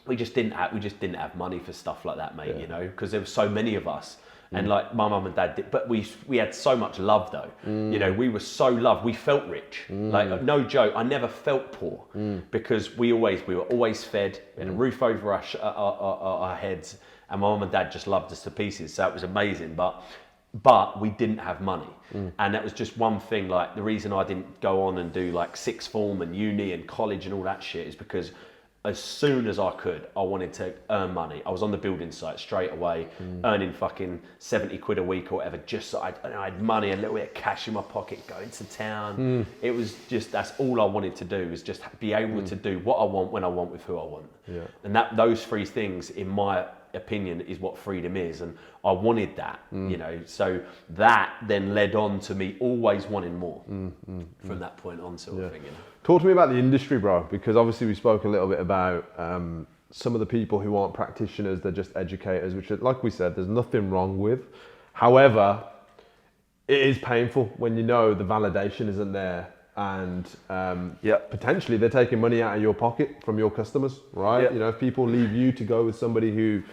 Speaker 2: we just didn't have money for stuff like that, mate. You know, because there were so many of us, and like my mum and dad did. But we had so much love, though. You know, we were so loved. We felt rich. Like no joke, I never felt poor because we were always fed, and a roof over our heads, and my mum and dad just loved us to pieces. So it was amazing, but we didn't have money. And that was just one thing. Like the reason I didn't go on and do like sixth form and uni and college and all that shit is because as soon as I could, I wanted to earn money. I was on the building site straight away, earning fucking 70 quid a week or whatever, just so I had money, a little bit of cash in my pocket, going to town. It was just, that's all I wanted to do, is just be able to do what I want, when I want, with who I want. And those 3 things, in my opinion, is what freedom is, and I wanted that, you know, so that then led on to me always wanting more from that point on, sort of thing, you know.
Speaker 1: Talk to me about the industry, bro, because obviously we spoke a little bit about some of the people who aren't practitioners, they're just educators, which, like we said, there's nothing wrong with. However, it is painful when you know the validation isn't there, and potentially they're taking money out of your pocket from your customers, right? You know, if people leave you to go with somebody who,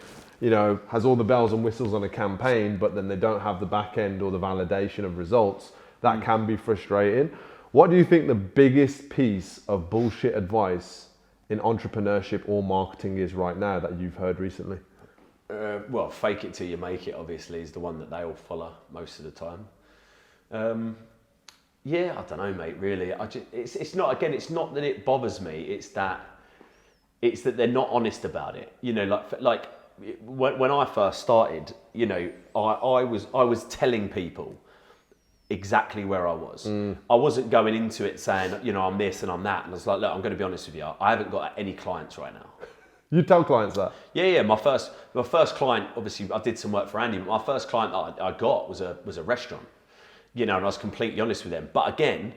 Speaker 1: you know, has all the bells and whistles on a campaign, but then they don't have the back end or the validation of results, that can be frustrating. What do you think the biggest piece of bullshit advice in entrepreneurship or marketing is right now that you've heard recently?
Speaker 2: Well, fake it till you make it, obviously, is the one that they all follow most of the time. Yeah, I don't know, mate, really. It's not that it bothers me, it's that they're not honest about it. You know, like when I first started, you know, I was telling people exactly where I was. I wasn't going into it saying, you know, I'm this and I'm that. And I was like, look, I'm going to be honest with you, I haven't got any clients right now.
Speaker 1: You tell clients that?
Speaker 2: Yeah. My first client, obviously, I did some work for Andy, but my first client that I got was a restaurant. You know, and I was completely honest with them. But again,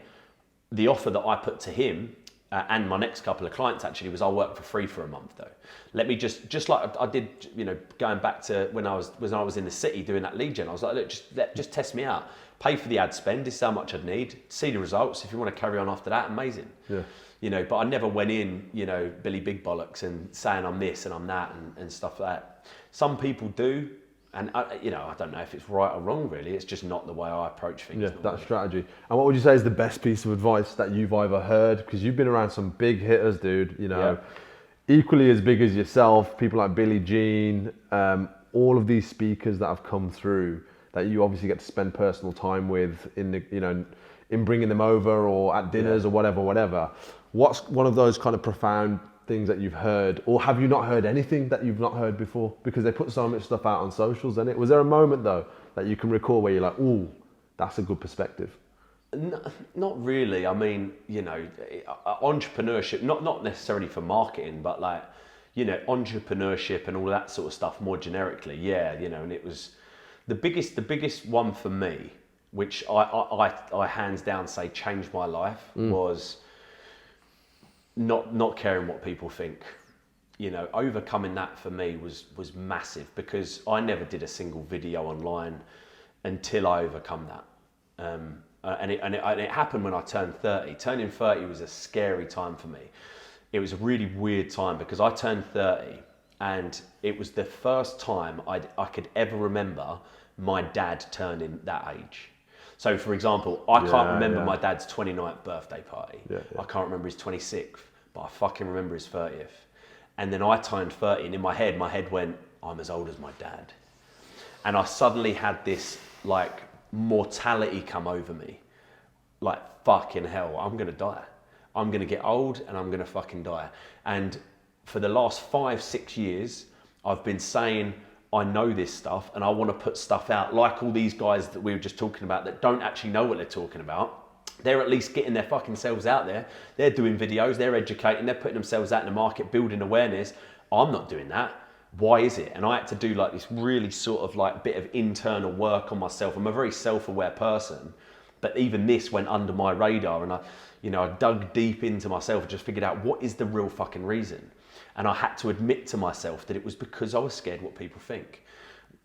Speaker 2: the offer that I put to him and my next couple of clients actually was, I'll work for free for a month though. Let me just like I did, you know, going back to when I was in the city doing that lead gen, I was like, look, just test me out. Pay for the ad spend, this is how much I'd need, see the results. If you want to carry on after that, amazing. Yeah. You know, but I never went in, you know, Billy Big Bollocks and saying I'm this and I'm that and stuff like that. Some people do, and you know, I don't know if it's right or wrong really, it's just not the way I approach things.
Speaker 1: Yeah, that strategy. And what would you say is the best piece of advice that you've ever heard? Because you've been around some big hitters, dude, you know, equally as big as yourself, people like Billie Jean, all of these speakers that have come through that you obviously get to spend personal time with in the, you know, in bringing them over or at dinners or whatever. What's one of those kind of profound things that you've heard, or have you not heard anything that you've not heard before? Because they put so much stuff out on socials, and was there a moment though that you can recall where you're like, ooh, that's a good perspective?
Speaker 2: Not really. I mean, you know, entrepreneurship, not necessarily for marketing, but like, you know, entrepreneurship and all that sort of stuff more generically, yeah, you know, and it was the biggest one for me, which I hands down say changed my life, was not caring what people think. You know, overcoming that for me was massive, because I never did a single video online until I overcome that. And it happened when I turned 30. Turning 30 was a scary time for me. It was a really weird time, because I turned 30 and it was the first time I could ever remember my dad turning that age. So for example, I can't remember my dad's 29th birthday party. I can't remember his 26th, but I fucking remember his 30th. And then I turned 30 and in my head went, I'm as old as my dad. And I suddenly had this like mortality come over me. Like, fucking hell, I'm gonna die. I'm gonna get old and I'm gonna fucking die. And for the last 5-6 years, I've been saying, I know this stuff and I want to put stuff out like all these guys that we were just talking about that don't actually know what they're talking about. They're at least getting their fucking selves out there. They're doing videos, they're educating, they're putting themselves out in the market, building awareness. I'm not doing that. Why is it? And I had to do like this really sort of like bit of internal work on myself. I'm a very self-aware person, but even this went under my radar, and I dug deep into myself and just figured out what is the real fucking reason. And I had to admit to myself that it was because I was scared what people think.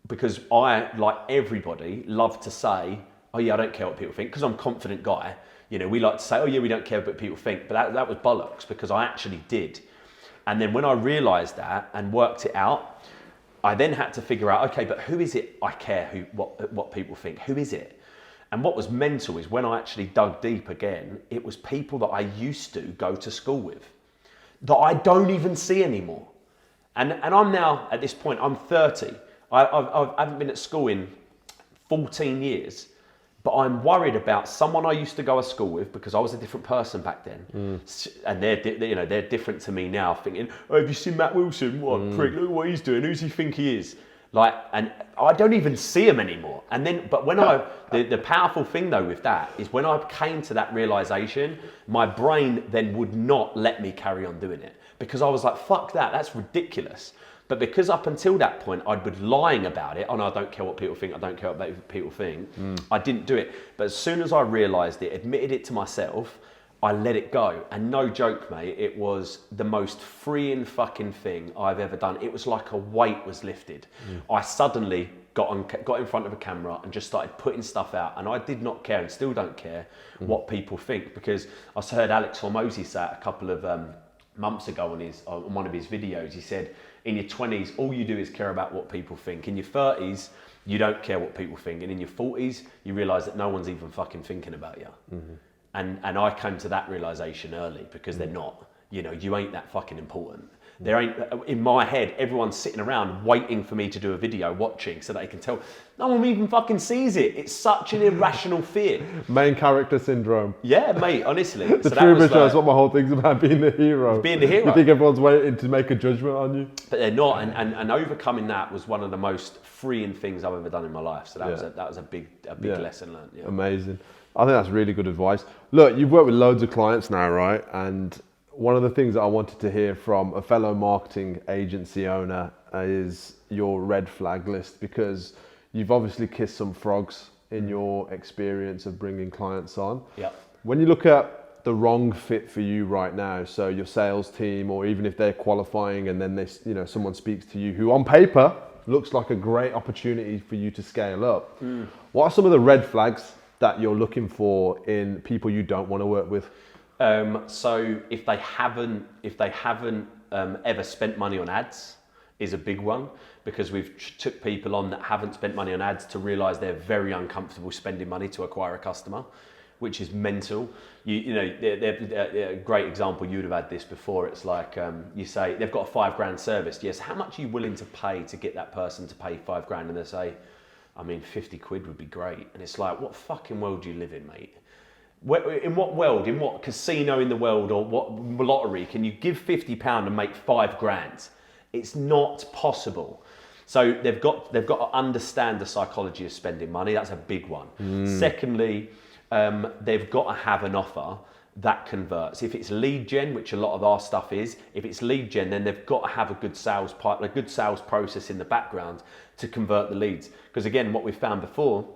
Speaker 2: Because I, like everybody, love to say, oh yeah, I don't care what people think, because I'm a confident guy. You know, we like to say, oh yeah, we don't care what people think, but that was bollocks, because I actually did. And then when I realized that and worked it out, I then had to figure out, okay, but who is it I care what people think? Who is it? And what was mental is when I actually dug deep again, it was people that I used to go to school with, that I don't even see anymore. And I'm now, at this point, I'm 30. I haven't been at school in 14 years, but I'm worried about someone I used to go to school with, because I was a different person back then. And they're different to me now, thinking, oh, have you seen Matt Wilson? What prick, look what he's doing, who's he think he is? Like, and I don't even see him anymore. And then, but when the powerful thing though with that is when I came to that realization, my brain then would not let me carry on doing it, because I was like, fuck that, that's ridiculous. But because up until that point, I'd been lying about it. Oh no, I don't care what people think. I don't care what people think. I didn't do it. But as soon as I realized it, admitted it to myself, I let it go. And no joke, mate, it was the most freeing fucking thing I've ever done. It was like a weight was lifted. I suddenly got in front of a camera and just started putting stuff out. And I did not care and still don't care what people think, because I heard Alex Hormozy say a couple of months ago on one of his videos. He said, in your 20s, all you do is care about what people think. In your 30s, you don't care what people think. And in your 40s, you realise that no one's even fucking thinking about you. And I came to that realisation early, because they're not. You know, you ain't that fucking important. There ain't, in my head, everyone's sitting around waiting for me to do a video, watching, so they can tell. No one even fucking sees it. It's such an irrational fear.
Speaker 1: Main character syndrome.
Speaker 2: Yeah, mate, honestly.
Speaker 1: The true show is what my whole thing's about, being the hero.
Speaker 2: Being the hero.
Speaker 1: You think everyone's waiting to make a judgment on you?
Speaker 2: But they're not, and overcoming that was one of the most freeing things I've ever done in my life. So that was a big lesson learned. Yeah.
Speaker 1: Amazing. I think that's really good advice. Look, you've worked with loads of clients now, right? And one of the things that I wanted to hear from a fellow marketing agency owner is your red flag list, because you've obviously kissed some frogs in your experience of bringing clients on.
Speaker 2: Yeah.
Speaker 1: When you look at the wrong fit for you right now, so your sales team, or even if they're qualifying and then someone speaks to you who on paper looks like a great opportunity for you to scale up, what are some of the red flags that you're looking for in people you don't want to work with?
Speaker 2: So if they haven't ever spent money on ads is a big one, because we've took people on that haven't spent money on ads to realize they're very uncomfortable spending money to acquire a customer, which is mental. They're a great example. You'd have had this before. It's like, you say they've got a $5,000 service. Yes. How much are you willing to pay to get that person to pay $5,000? And they say, I mean, 50 quid would be great. And it's like, what fucking world do you live in, mate? In what world, in what casino in the world, or what lottery can you give £50 and make $5,000? It's not possible. So they've got to understand the psychology of spending money. That's a big one. Secondly, they've got to have an offer that converts. If it's lead gen, which a lot of our stuff is, if it's lead gen, then they've got to have a good sales pipe, a good sales process in the background to convert the leads. Because again, what we've found before,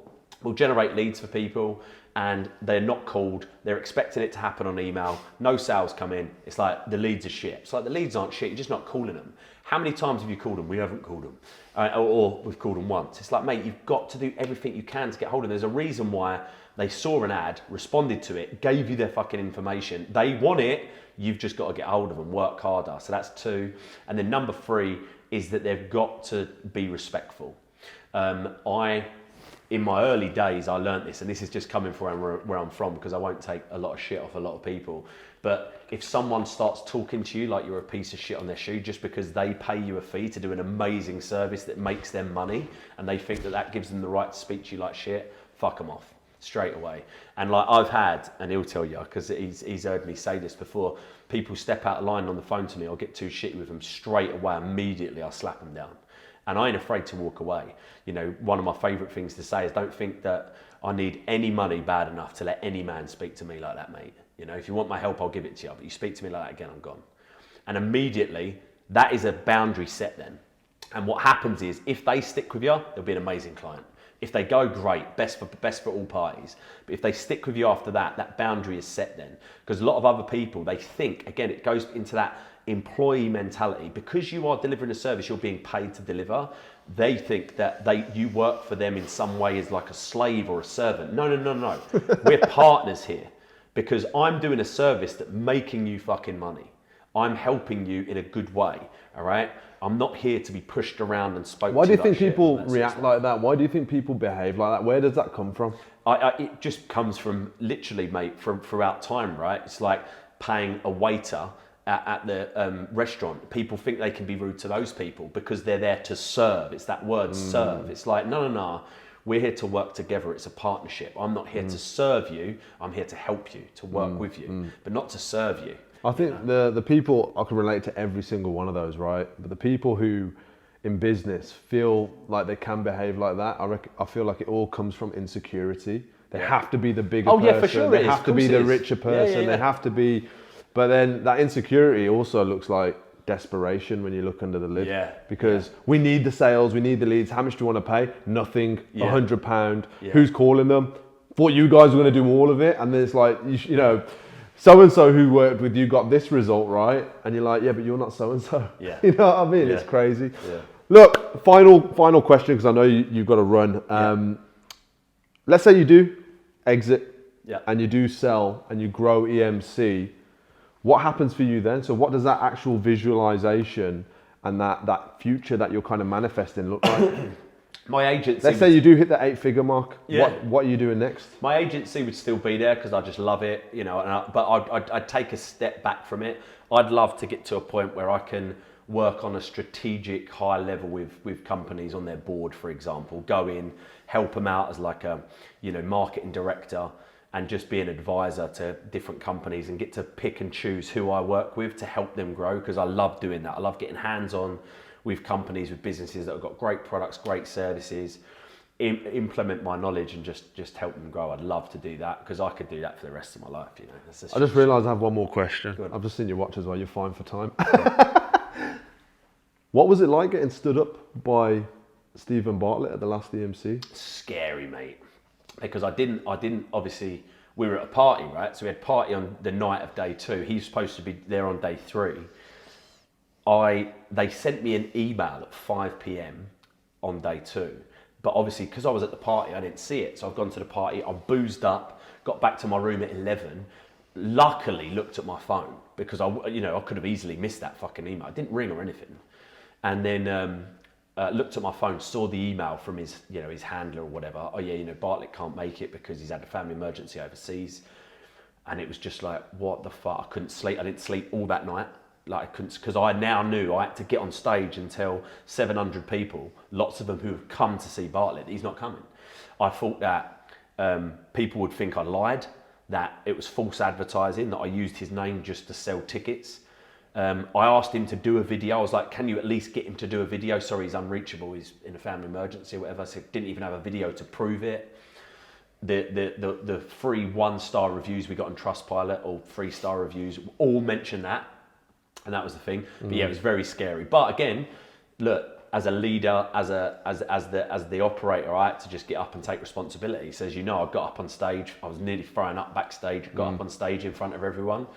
Speaker 2: we'll generate leads for people and they're not called, they're expecting it to happen on email, no sales come in, it's like the leads are shit. It's like the leads aren't shit, you're just not calling them. How many times have you called them? We haven't called them. Or we've called them once. It's like, mate, you've got to do everything you can to get hold of them. There's a reason why they saw an ad, responded to it, gave you their fucking information. They want it, you've just got to get hold of them, work harder. So that's 2. And then number 3 is that they've got to be respectful. In my early days, I learned this, and this is just coming from where I'm from, because I won't take a lot of shit off a lot of people. But if someone starts talking to you like you're a piece of shit on their shoe just because they pay you a fee to do an amazing service that makes them money, and they think that that gives them the right to speak to you like shit, fuck them off straight away. And like I've had, and he'll tell you, because he's heard me say this before, people step out of line on the phone to me, I'll get too shitty with them straight away, immediately I'll slap them down. And I ain't afraid to walk away. You know, one of my favourite things to say is, don't think that I need any money bad enough to let any man speak to me like that, mate. You know, if you want my help, I'll give it to you. But you speak to me like that again, I'm gone. And immediately, that is a boundary set then. And what happens is, if they stick with you, they'll be an amazing client. If they go, great, best for all parties. But if they stick with you after that, that boundary is set then. Because a lot of other people, they think, again, it goes into that employee mentality. Because you are delivering a service you're being paid to deliver, they think that you work for them in some way as like a slave or a servant. No. We're partners here, because I'm doing a service that's making you fucking money. I'm helping you in a good way, all right? I'm not here to be pushed around and spoken to.
Speaker 1: Why do you think people react like that? Why do you think people behave like that? Where does that come from?
Speaker 2: It just comes from literally, mate, from throughout time, right? It's like paying a waiter at the restaurant. People think they can be rude to those people because they're there to serve. It's that word, serve. It's like, no. We're here to work together. It's a partnership. I'm not here to serve you. I'm here to help you, to work with you, but not to serve you.
Speaker 1: I think the people, I can relate to every single one of those, right? But the people who in business feel like they can behave like that, I feel like it all comes from insecurity. They have to be the bigger person.
Speaker 2: Yeah, for sure.
Speaker 1: They have to be the richer person.
Speaker 2: Yeah.
Speaker 1: They have to be, but then that insecurity also looks like desperation when you look under the lid. Because we need the sales, we need the leads. How much do you want to pay? Nothing. £100. Who's calling them? Thought you guys were going to do all of it, and then it's like you know. So-and-so who worked with you got this result, right? And you're like, yeah, but you're not so-and-so.
Speaker 2: Yeah.
Speaker 1: You know what I mean? It's crazy.
Speaker 2: Yeah.
Speaker 1: Look, final question, because I know you've got to run. Let's say you do exit and you do sell and you grow EMC. What happens for you then? So what does that actual visualization and that future that you're kind of manifesting look like?
Speaker 2: My agency.
Speaker 1: Let's say you do hit the 8-figure mark.
Speaker 2: Yeah.
Speaker 1: What are you doing next?
Speaker 2: My agency would still be there because I just love it, you know. But I'd take a step back from it. I'd love to get to a point where I can work on a strategic high level with companies on their board, for example. Go in, help them out as like a, you know, marketing director, and just be an advisor to different companies and get to pick and choose who I work with to help them grow, because I love doing that. I love getting hands-on with companies, with businesses that have got great products, great services, implement my knowledge and just help them grow. I'd love to do that, because I could do that for the rest of my life, you know.
Speaker 1: I just realised I have one more question. I've just seen your watch as well, you're fine for time. What was it like getting stood up by Stephen Bartlett at the last EMC?
Speaker 2: Scary, mate. Because I didn't obviously, we were at a party, right? So we had a party on the night of day 2. He's supposed to be there on day 3. They sent me an email at 5 p.m. on day 2, but obviously because I was at the party, I didn't see it. So I've gone to the party, I boozed up, got back to my room at 11. Luckily, looked at my phone, because I could have easily missed that fucking email. It didn't ring or anything, and then looked at my phone, saw the email from his handler or whatever. Oh yeah, Bartlett can't make it because he's had a family emergency overseas, and it was just like, what the fuck? I couldn't sleep. I didn't sleep all that night. Like I couldn't, because I now knew I had to get on stage and tell 700 people, lots of them who have come to see Bartlett, that he's not coming. I thought that people would think I lied, that it was false advertising, that I used his name just to sell tickets. I asked him to do a video. I was like, can you at least get him to do a video? Sorry, he's unreachable, he's in a family emergency or whatever. So didn't even have a video to prove it. the free 1-star reviews we got on Trustpilot, or 3-star reviews, all mentioned that, and that was the thing. But yeah, it was very scary. But again, look, as a leader, as the operator, I had to just get up and take responsibility. So as you know, I got up on stage. I was nearly throwing up backstage. Got up on stage in front of everyone,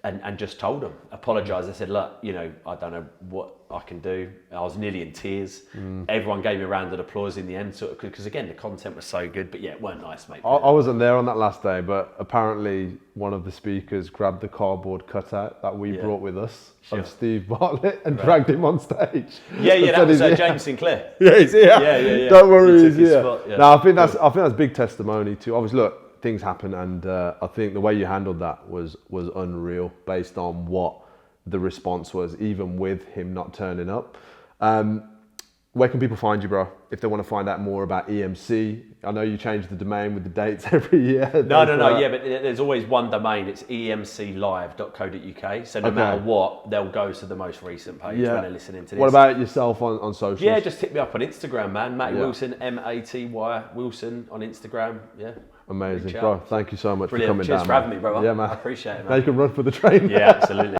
Speaker 2: and just told them, apologised. I said, look, you know, I don't know what I can do. I was nearly in tears. Everyone gave me a round of applause in the end, sort of, because again, the content was so good. But yeah, it weren't nice, mate.
Speaker 1: I wasn't there on that last day, but apparently one of the speakers grabbed the cardboard cutout that we brought with us of Steve Bartlett and dragged him on stage.
Speaker 2: Yeah, that was James Sinclair.
Speaker 1: Yeah, he's here.
Speaker 2: Yeah.
Speaker 1: Don't worry, he's here.
Speaker 2: Spot, yeah.
Speaker 1: No, I think that's big testimony too. Obviously, look, things happen, and I think the way you handled that was unreal, based on what the response was, even with him not turning up. Where can people find you, bro, if they want to find out more about EMC? I know you change the domain with the dates every year.
Speaker 2: No, yeah, but there's always one domain. It's emclive.co.uk. So no matter what, they'll go to the most recent page when they're listening to this.
Speaker 1: What about yourself on socials?
Speaker 2: Yeah, just hit me up on Instagram, man. Matty Wilson, Maty Wilson on Instagram. Yeah.
Speaker 1: Amazing, bro. Thank you so much for coming down.
Speaker 2: Cheers for having me, brother.
Speaker 1: Yeah, man.
Speaker 2: I appreciate it, man.
Speaker 1: Now you can run for the train.
Speaker 2: Yeah, absolutely.